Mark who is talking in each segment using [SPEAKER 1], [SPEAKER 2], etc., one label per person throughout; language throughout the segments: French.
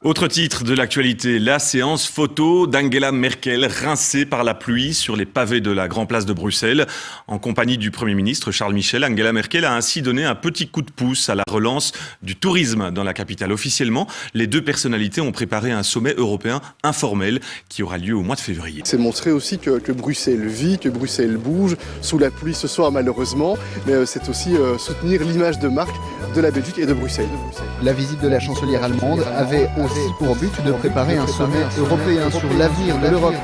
[SPEAKER 1] Autre titre de l'actualité, la séance photo d'Angela Merkel rincée par la pluie sur les pavés de la Grand Place de Bruxelles. En compagnie du Premier ministre Charles Michel, Angela Merkel a ainsi donné un petit coup de pouce à la relance du tourisme dans la capitale. Officiellement, les deux personnalités ont préparé un sommet européen informel qui aura lieu au mois de février.
[SPEAKER 2] C'est montrer aussi que Bruxelles vit, que Bruxelles bouge, sous la pluie ce soir malheureusement, mais c'est aussi soutenir l'image de marque de la Belgique et de Bruxelles.
[SPEAKER 3] La visite de la chancelière allemande avait aussi pour but de préparer un sommet européen sur l'avenir de l'Europe.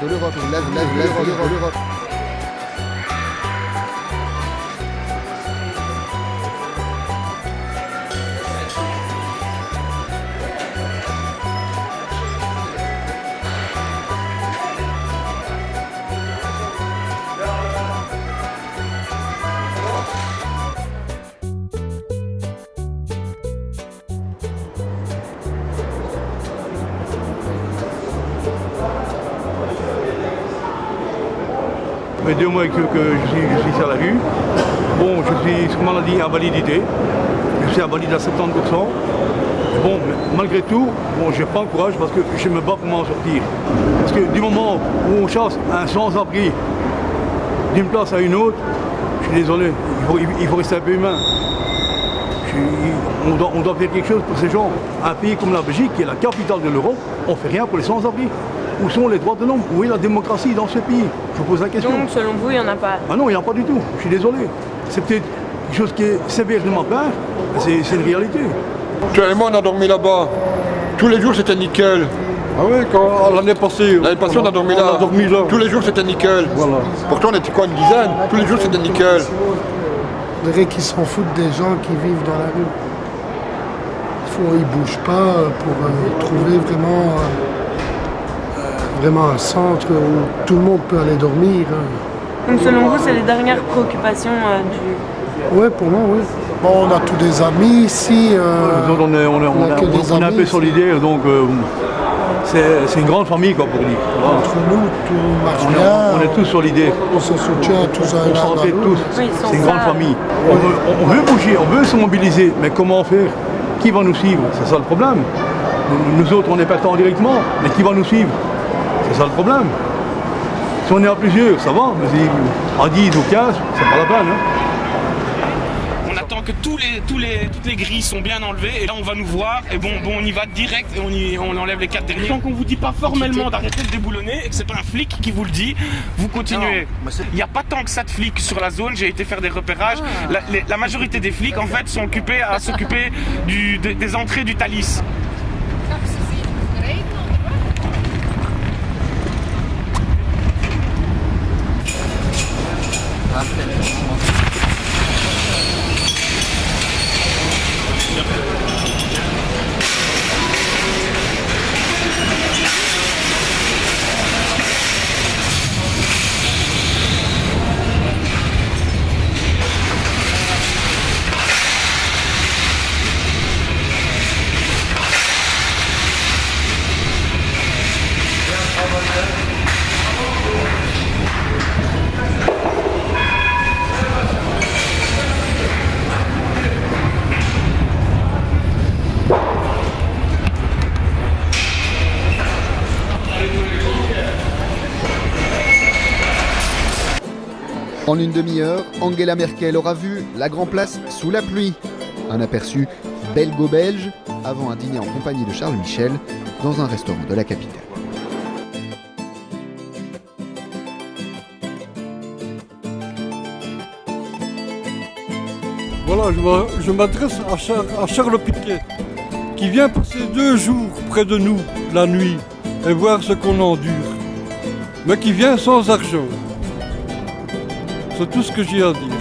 [SPEAKER 4] Ça fait 2 mois que je suis sur la rue. Bon, je suis sur maladie invalidité. Je suis invalide à 70%. Bon, malgré tout, bon, je prends courage parce que je me bats pour m'en sortir. Parce que du moment où on chasse un sans-abri d'une place à une autre, je suis désolé, il faut rester un peu humain. On doit faire quelque chose pour ces gens. Un pays comme la Belgique, qui est la capitale de l'Europe, on ne fait rien pour les sans-abri. Où sont les droits de l'homme? Où est la démocratie dans ce pays? Je vous pose la question.
[SPEAKER 5] Donc, selon vous, il n'y en a pas?
[SPEAKER 4] Ah non, il n'y en a pas du tout. Je suis désolé. C'est peut-être quelque chose qui est sévère de ma part, mais c'est une réalité.
[SPEAKER 6] Actuellement, on a dormi là-bas. Tous les jours, c'était nickel.
[SPEAKER 4] Ah oui, l'année passée,
[SPEAKER 6] on a dormi là. Tous les jours, c'était nickel. Voilà. Pourtant, on était quoi, une dizaine? Tous les jours, c'était nickel.
[SPEAKER 7] Je dirais qu'ils s'en foutent des gens qui vivent dans la rue. Ils ne bougent pas pour trouver vraiment un centre où tout le monde peut aller dormir.
[SPEAKER 5] Donc selon vous, c'est les dernières préoccupations du...
[SPEAKER 7] Oui, pour moi, oui. Bon, on a tous des amis ici.
[SPEAKER 4] On est un peu solidaires, donc c'est une grande famille, quoi, pour dire.
[SPEAKER 7] Entre nous, tout marche bien.
[SPEAKER 4] On est tous solidaires.
[SPEAKER 7] On se soutient tous
[SPEAKER 4] On s'entraide tous.
[SPEAKER 5] Oui,
[SPEAKER 4] c'est une grande famille. On veut bouger, on veut se mobiliser, mais comment faire? Qui va nous suivre? C'est ça le problème. Nous autres, on est partants directement, mais qui va nous suivre? C'est ça le problème. Si on est à plusieurs, ça va, mais si à 10 ou 15, c'est pas la peine.
[SPEAKER 8] On attend que toutes les grilles sont bien enlevées et là on va nous voir et bon on y va direct et on enlève les 4 derniers. Tant qu'on vous dit pas formellement d'arrêter de déboulonner et que c'est pas un flic qui vous le dit, vous continuez. Il n'y a pas tant que ça de flics sur la zone, j'ai été faire des repérages. La majorité des flics en fait sont occupés à s'occuper des entrées du Thalys.
[SPEAKER 3] En une demi-heure, Angela Merkel aura vu la Grand Place sous la pluie. Un aperçu belgo-belge avant un dîner en compagnie de Charles Michel dans un restaurant de la capitale.
[SPEAKER 9] Voilà, je m'adresse à Charles Piquet, qui vient passer 2 jours près de nous la nuit et voir ce qu'on endure, mais qui vient sans argent. C'est tout ce que j'ai à dire.